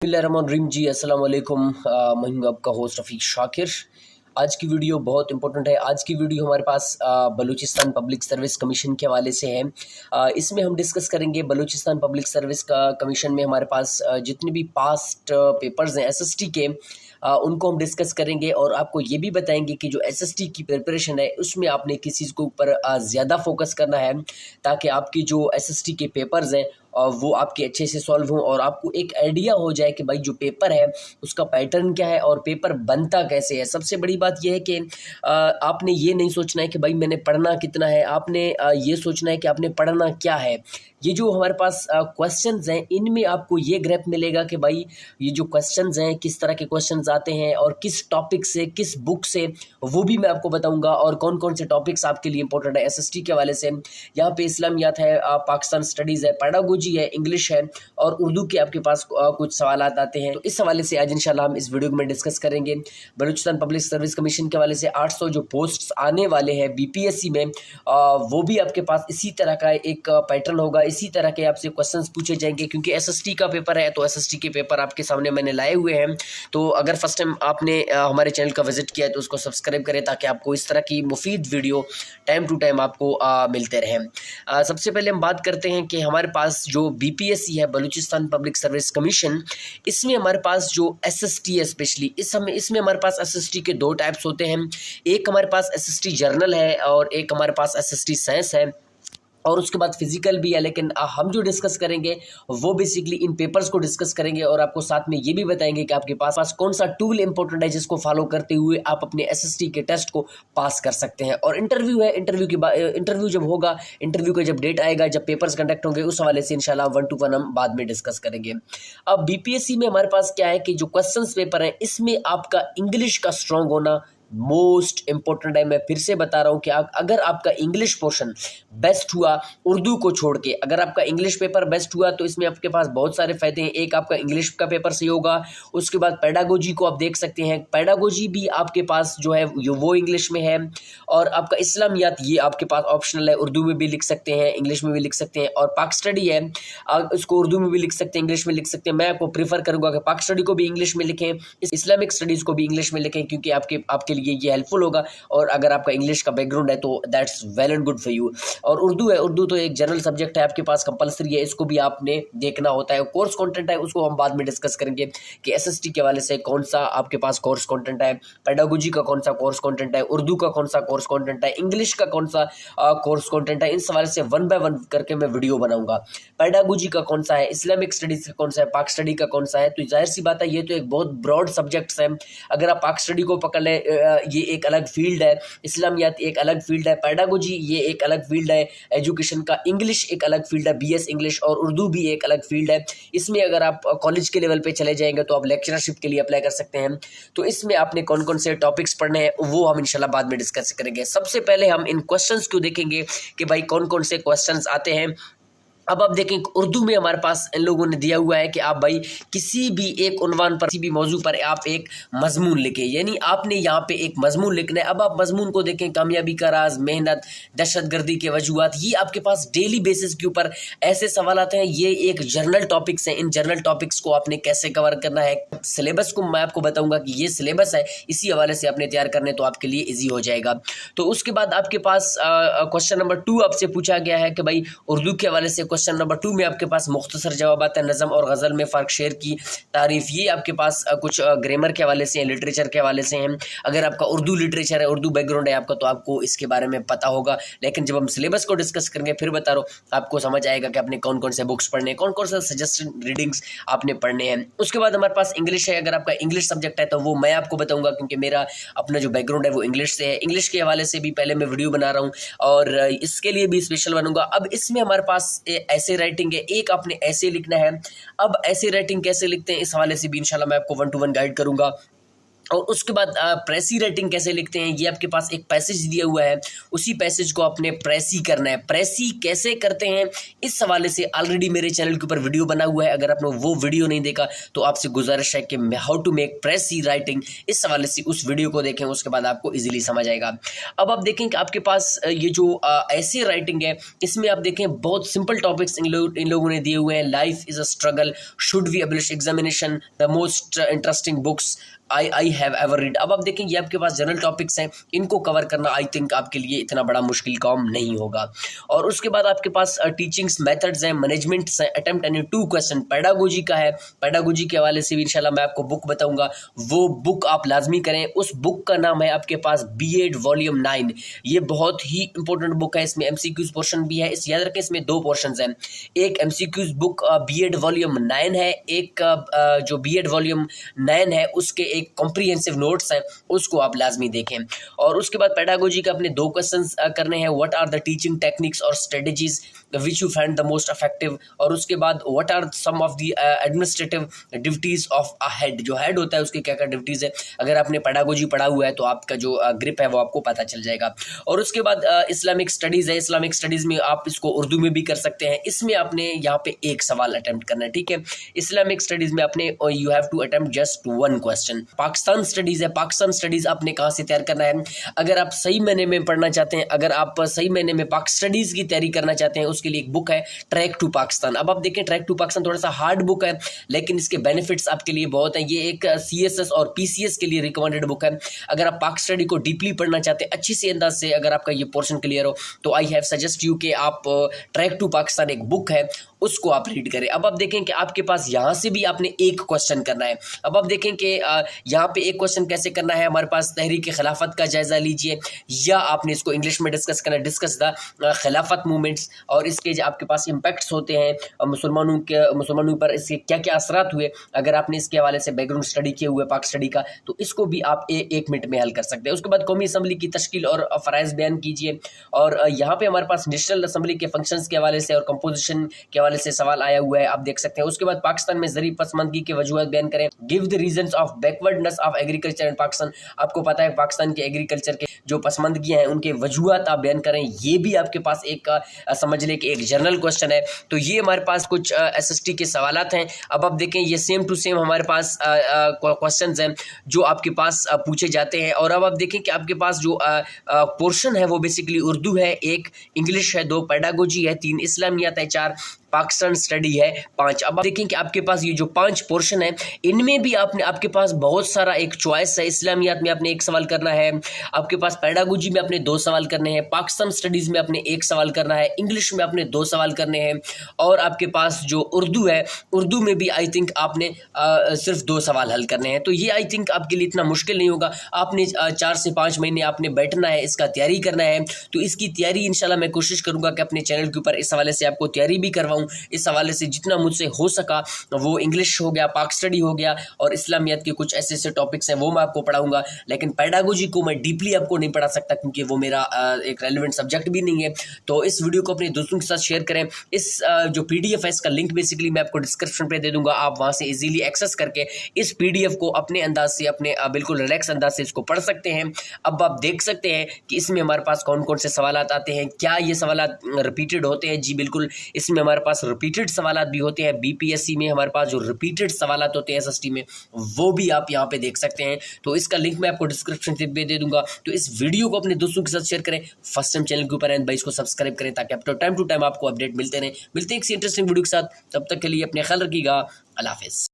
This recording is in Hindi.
बिस्मिल्लाहिर्रहमानिर्रहीम जी अस्सलाम वालेकुम। मैं हूं आपका होस्ट रफ़ीक शाकिर। आज की वीडियो बहुत इंपॉर्टेंट है। आज की वीडियो हमारे पास बलूचिस्तान पब्लिक सर्विस कमीशन के हवाले से है। इसमें हम डिस्कस करेंगे बलूचिस्तान पब्लिक सर्विस का कमीशन में हमारे पास जितने भी पास्ट पेपर्स हैं एसएसटी के, उनको हम डिस्कस करेंगे और आपको ये भी बताएंगे कि जो एसएसटी की प्रिपरेशन है उसमें आपने किस चीज़ के ऊपर ज़्यादा फोकस करना है, ताकि आपकी जो एसएसटी के पेपर्स हैं वो आपके अच्छे से सॉल्व हों और आपको एक आइडिया हो जाए कि भाई जो पेपर है उसका पैटर्न क्या है और पेपर बनता कैसे है। सबसे बड़ी बात यह है कि आपने ये नहीं सोचना है कि भाई मैंने पढ़ना कितना है, आपने ये सोचना है कि आपने पढ़ना क्या है। ये जो हमारे पास क्वेश्चंस हैं इनमें आपको ये ग्रैप मिलेगा कि भाई ये जो क्वेश्चंस हैं किस तरह के क्वेश्चंस आते हैं और किस टॉपिक से, किस बुक से, वो भी मैं आपको बताऊंगा और कौन कौन से टॉपिक्स आपके लिए इंपॉर्टेंट है एसएसटी के हवाले से। यहाँ पे इस्लामियात है, पाकिस्तान स्टडीज़ है, पेडागोजी है, इंग्लिश है और उर्दू के आपके पास कुछ सवाल आते हैं। तो इस हवाले से आज इंशाल्लाह हम इस वीडियो में डिस्कस करेंगे। बलूचिस्तान पब्लिक सर्विस कमीशन के हवाले से 800 जो पोस्ट्स आने वाले हैं बीपीएससी में, वो भी आपके पास इसी तरह का एक पैटर्न होगा, इसी तरह के आपसे क्वेश्चंस पूछे जाएंगे। क्योंकि एसएसटी का पेपर है तो एसएसटी के पेपर आपके सामने मैंने लाए हुए हैं। तो अगर फर्स्ट टाइम आपने हमारे चैनल का विजिट किया है तो उसको सब्सक्राइब करें ताकि आपको इस तरह की मुफीद वीडियो टाइम टू टाइम आपको मिलते रहें। सबसे पहले हम बात करते हैं कि हमारे पास जो बीपीएससी है बलूचिस्तान पब्लिक सर्विस कमीशन, इसमें हमारे पास जो एसएसटी है स्पेशली इसमें हमारे पास एसएसटी के दो टाइप्स होते हैं। एक हमारे पास एसएसटी जर्नल है और एक हमारे पास एसएसटी साइंस है और उसके बाद फिजिकल भी है। लेकिन हम जो डिस्कस करेंगे वो बेसिकली इन पेपर्स को डिस्कस करेंगे और आपको साथ में ये भी बताएंगे कि आपके पास कौन सा टूल इंपॉर्टेंट है जिसको फॉलो करते हुए आप अपने एसएसटी के टेस्ट को पास कर सकते हैं। और इंटरव्यू है, इंटरव्यू जब होगा, इंटरव्यू का जब डेट आएगा, जब पेपर्स कंडक्ट होंगे, उस हवाले से इंशाल्लाह 1 to 1 हम बाद में डिस्कस करेंगे। अब बीपीएससी में हमारे पास क्या है कि जो क्वेश्चन पेपर है इसमें आपका इंग्लिश का स्ट्रॉन्ग होना मोस्ट इंपॉर्टेंट है। मैं फिर से बता रहा हूं कि अगर आपका इंग्लिश पोर्शन बेस्ट हुआ उर्दू को छोड़ के, अगर आपका इंग्लिश पेपर बेस्ट हुआ तो इसमें आपके पास बहुत सारे फायदे हैं। एक, आपका इंग्लिश का पेपर सही होगा। उसके बाद पेडागोजी को आप देख सकते हैं, पेडागोजी भी आपके पास जो है वो इंग्लिश में है। और आपका इस्लामियात ये आपके पास ऑप्शनल है, उर्दू में भी लिख सकते हैं, इंग्लिश में भी लिख सकते हैं। और पाक स्टडी है, इसको उर्दू में भी लिख सकते हैं, इंग्लिश में लिख सकते हैं। मैं आपको प्रीफर करूंगा कि पाक स्टडी को भी इंग्लिश में लिखें, इस्लामिक स्टडीज़ को भी इंग्लिश में लिखें, क्योंकि आपके ये हेल्पफुल होगा। और अगर आपका इंग्लिश का बैकग्राउंड है तो that's well and good for you. और उर्दू है, उर्दू तो एक जनरल सब्जेक्ट है आपके पास, कंपलसरी है, इसको भी आपने देखना होता है। कोर्स कंटेंट है उसको हम बाद में डिस्कस करेंगे कि एसएसटी के वाले से कौन सा आपके पास कोर्स कंटेंट है, पेडागोजी का कौन सा कोर्स कंटेंट है, उर्दू का कौन सा कोर्स कंटेंट है, इंग्लिश का कौन सा कोर्स कंटेंट है। इन सवाल से 1 by 1 करके मैं वीडियो बनाऊंगा। पेडागोजी का कौन सा है, इस्लामिक स्टडीज का कौन सा है, पाक स्टडी का कौन सा है। तो जाहिर सी बात है ये तो एक बहुत ब्रॉड सब्जेक्ट्स है। अगर आप पाक स्टडी को पकड़ लें, ये एक अलग फील्ड है, इस्लामियात एक अलग फील्ड है, पेडागोजी ये एक अलग फील्ड है एजुकेशन का, इंग्लिश एक अलग फील्ड है, बीएस इंग्लिश, और उर्दू भी एक अलग फील्ड है। इसमें अगर आप कॉलेज के लेवल पे चले जाएंगे तो आप लेक्चरशिप के लिए अप्लाई कर सकते हैं। तो इसमें आपने कौन कौन से टॉपिक्स पढ़ने हैं वो हम इंशाल्लाह बाद में डिस्कस करेंगे। सबसे पहले हम इन क्वेश्चंस को देखेंगे कि भाई कौन कौन से क्वेश्चंस आते हैं। अब आप देखें उर्दू में हमारे पास इन लोगों ने दिया हुआ है कि आप भाई किसी भी एक उन्वान पर, किसी भी मौजू पर आप एक मजमून लिखें, यानी आपने यहाँ पे एक मजमून लिखना है। अब आप मजमून को देखें, कामयाबी का राज, मेहनत, दहशतगर्दी के वजूहात, ये आपके पास डेली बेसिस के ऊपर ऐसे सवाल आते हैं। ये एक जर्नल टॉपिक्स हैं, इन जर्नल टॉपिक्स को आपने कैसे कवर करना है। सिलेबस को मैं आपको बताऊंगा कि ये सिलेबस है, इसी हवाले से आपने तैयार करने तो आपके लिए ईजी हो जाएगा। तो उसके बाद आपके पास क्वेश्चन नंबर 2 आपसे पूछा गया है कि भाई उर्दू के हवाले से क्वेश्चन नंबर 2 में आपके पास मुख्तसर जवाब आता है। नज़म और गज़ल में फ़र्क, शेर की तारीफ, ये आपके पास कुछ ग्रामर के हवाले से हैं, लिटरेचर के हवाले से हैं। अगर आपका उर्दू लिटरेचर है, उर्दू बैकग्राउंड है आपका, तो आपको इसके बारे में पता होगा। लेकिन जब हम सिलेबस को डिस्कस करेंगे फिर बता रहा हूँ, आपको समझ आएगा कि आपने कौन कौन से बुक्स पढ़ने हैं, कौन कौन से सजेस्टेड रीडिंग्स आपने पढ़ने हैं। उसके बाद हमारे पास इंग्लिश है। अगर आपका इंग्लिश सब्जेक्ट है तो वो मैं आपको बताऊँगा, क्योंकि मेरा अपना जो बैकग्राउंड है वो इंग्लिश से है। इंग्लिश के हवाले से भी पहले मैं वीडियो बना रहा हूँ और इसके लिए भी स्पेशल बनूंगा। अब इसमें हमारे पास ऐसे राइटिंग है, एक आपने ऐसे लिखना है। अब ऐसे राइटिंग कैसे लिखते हैं इस हवाले से भी इंशाल्लाह मैं आपको 1 to 1 गाइड करूंगा। और उसके बाद प्रेसी राइटिंग कैसे लिखते हैं, ये आपके पास एक पैसेज दिया हुआ है, उसी पैसेज को आपने प्रेसी करना है। प्रेसी कैसे करते हैं इस हवाले से ऑलरेडी मेरे चैनल के ऊपर वीडियो बना हुआ है, अगर आपने वो वीडियो नहीं देखा तो आपसे गुजारिश है कि how to make precis writing, इस हवाले से उस वीडियो को देखें, उसके बाद आपको ईजिली समझ आएगा। अब आप देखें कि आपके पास ये जो ऐसी राइटिंग है, इसमें आप देखें बहुत सिंपल टॉपिक्स इन लोगों ने दिए हुए हैं। Life is a struggle, should we abolish examination, the most interesting books I have ever read. अब आप देखें ये आपके पास जनरल टॉपिक्स हैं, इनको कवर करना आई थिंक आपके लिए इतना बड़ा मुश्किल काम नहीं होगा। और उसके बाद आपके पास टीचिंग्स मेथड्स हैं, मैनेजमेंट्स हैं, अटेम्प्ट एनी 2 क्वेश्चन, पेडागोजी का है, पेडागोजी के हवाले से भी इंशाल्लाह मैं आपको बुक बताऊंगा, वो बुक आप लाजमी करें। उस बुक का नाम है आपके पास B.Ed वॉल्यूम 9। ये बहुत ही इंपॉर्टेंट बुक है, इसमें MCQs पोर्शन भी है। इस याद रखें इसमें 2 पोर्शन हैं, एक MCQs बुक B.Ed वॉल्यूम 9 है, एक जो B.Ed वॉल्यूम 9 है उसके एक कॉम्प्रिहेंसिव नोट्स हैं, उसको आप लाजमी देखें। और उसके बाद पेडागोजी का अपने 2 क्वेश्चंस करने हैं, what are the teaching techniques और strategies which you find the most effective. और उसके बाद what are some of the administrative duties of a head, जो हेड होता है उसकी क्या क्या ड्यूटीज है। अगर आपने पेडागोजी पढ़ा हुआ है तो आपका जो ग्रिप है वो आपको पता चल जाएगा। और उसके बाद इस्लामिक स्टडीज़ है, इस्लामिक स्टडीज़ में आप इसको उर्दू में भी कर सकते हैं। इसमें आपने यहाँ पे एक सवाल अटेम्प्ट करना है, ठीक है। इस्लामिक स्टडीज़ में आपने you have to attempt just 1 question. Pakistan studies है, पाकिस्तान स्टडीज़ आपने कहाँ से तैयार करना है। अगर आप सही महीने में पढ़ना चाहते हैं, अगर आप सही महीने में पाक स्टडीज़ की तैयारी करना चाहते हैं, उसके लिए एक बुक है ट्रैक टू पाकिस्तान। अब आप देखें ट्रैक टू पाकिस्तान थोड़ा सा हार्ड बुक है, लेकिन इसके बेनिफिट्स आपके लिए बहुत हैं। ये एक CSS और PCS के लिए रिकमेंडेड बुक है। अगर आप पाक स्टडी को डीपली पढ़ना चाहते हैं, अच्छी से अंदाज से, अगर आपका ये पोर्शन क्लियर हो, तो आई हैव सजेस्ट यू कि आप ट्रैक टू पाकिस्तान एक बुक है, उसको आप रीड करें। अब आप देखें कि आपके पास यहाँ से भी आपने एक क्वेश्चन करना है। अब आप देखें कि यहाँ पे एक क्वेश्चन कैसे करना है, हमारे पास तहरीक खिलाफत का जायज़ा लीजिए, या आपने इसको इंग्लिश में डिस्कस करना है, डिस्कस द खिलाफत मूवमेंट्स, और इसके जो आपके पास इम्पैक्ट्स होते हैं मुसलमानों पर, इसके क्या क्या असरात हुए। अगर आपने इसके हवाले से बैकग्राउंड स्टडी किए हुए पाक स्टडी का, तो इसको भी आप 1 मिनट में हल कर सकते हैं। उसके बाद कौमी असम्बली की तश्कील और फ़राइज़ बयान कीजिए। और यहाँ पे हमारे पास नेशनल असम्बली के फंक्शंस के हवाले से और कंपोजिशन के हवाले से सवाल आया हुआ है, आप देख सकते हैं। उसके बाद पाकिस्तान में ज़री पसमानदगी के वजूहत बयान करें, give the reasons of backwardness of agriculture in Pakistan. आपको पता है पाकिस्तान के एग्रीकल्चर के जो पसमानदगियाँ हैं उनके वजूहत आप बयान करें। ये भी आपके पास एक समझ लें कि एक जनरल क्वेश्चन है। तो ये हमारे पास कुछ SST के सवालात हैं। अब आप देखें ये सेम टू सेम हमारे पास क्वेश्चन हैं जो आपके पास पूछे जाते हैं। और अब आप देखें कि आपके पास जो पोर्शन है वो बेसिकली उर्दू है, 1 इंग्लिश है, 2 पेडागोजी है, 3 इस्लामियात है, 4 पाकिस्तान स्टडी है, 5। अब आप देखें कि आपके पास ये जो 5 पोर्शन है, इनमें भी आपके पास बहुत सारा एक चॉइस है। इस्लामियात में आपने 1 सवाल करना है, आपके पास पेडागोजी में आपने 2 सवाल करने हैं, पाकिस्तान स्टडीज़ में आपने 1 सवाल करना है, इंग्लिश में आपने 2 सवाल करने हैं, और आपके पास जो उर्दू है, उर्दू में भी आई थिंक आपने सिर्फ 2 सवाल हल करने हैं। तो ये आई थिंक आपके लिए इतना मुश्किल नहीं होगा। आपने 4 से 5 महीने आपने बैठना है, इसका तैयारी करना है। तो इसकी तैयारी इंशाल्लाह मैं कोशिश करूँगा कि अपने चैनल के ऊपर इस हवाले से आपको तैयारी भी करवाऊँ। इस हवाले से जितना मुझसे हो सका, वो इंग्लिश हो गया, पाक स्टडी हो गया, और इस्लामियात के कुछ ऐसे टॉपिक्स हैं वो मैं आपको पढ़ाऊंगा। लेकिन पेडागोजी को मैं डीपली आपको नहीं पढ़ा सकता क्योंकि वो मेरा एक रेलिवेंट सब्जेक्ट भी नहीं है। तो इस वीडियो को अपने दोस्तों के साथ शेयर करें। इस जो PDF है इसका लिंक बेसिकली मैं आपको डिस्क्रिप्शन पे दे दूंगा, आप वहाँ से इजीली एक्सेस करके इस PDF को अपने अंदाज से, अपने बिल्कुल रिलैक्स अंदाज से इसको पढ़ सकते हैं। अब आप देख सकते हैं कि इसमें हमारे पास कौन कौन से सवाल आते हैं, क्या ये सवाल रिपीटेड होते हैं। जी बिल्कुल, इसमें हमारे पास रिपीटेड सवाल भी होते हैं। BPSC में हमारे पास जो रिपीटेड सवाल होते हैं SST में, वो भी आप यहाँ पे देख सकते हैं। तो इसका लिंक मैं आपको डिस्क्रिप्शन में दे दूंगा। तो इस वीडियो को अपने दोस्तों के साथ शेयर करें। फर्स्ट टाइम चैनल के ऊपर हैं भाई, इसको सब्सक्राइब करें ताकि आप टाइम टू टाइम आपको अपडेट मिलते रहें। मिलते हैं किसी इंटरेस्टिंग वीडियो के साथ, तब तक के लिए अपने ख्याल रखिएगा। अल्लाह हाफिज़।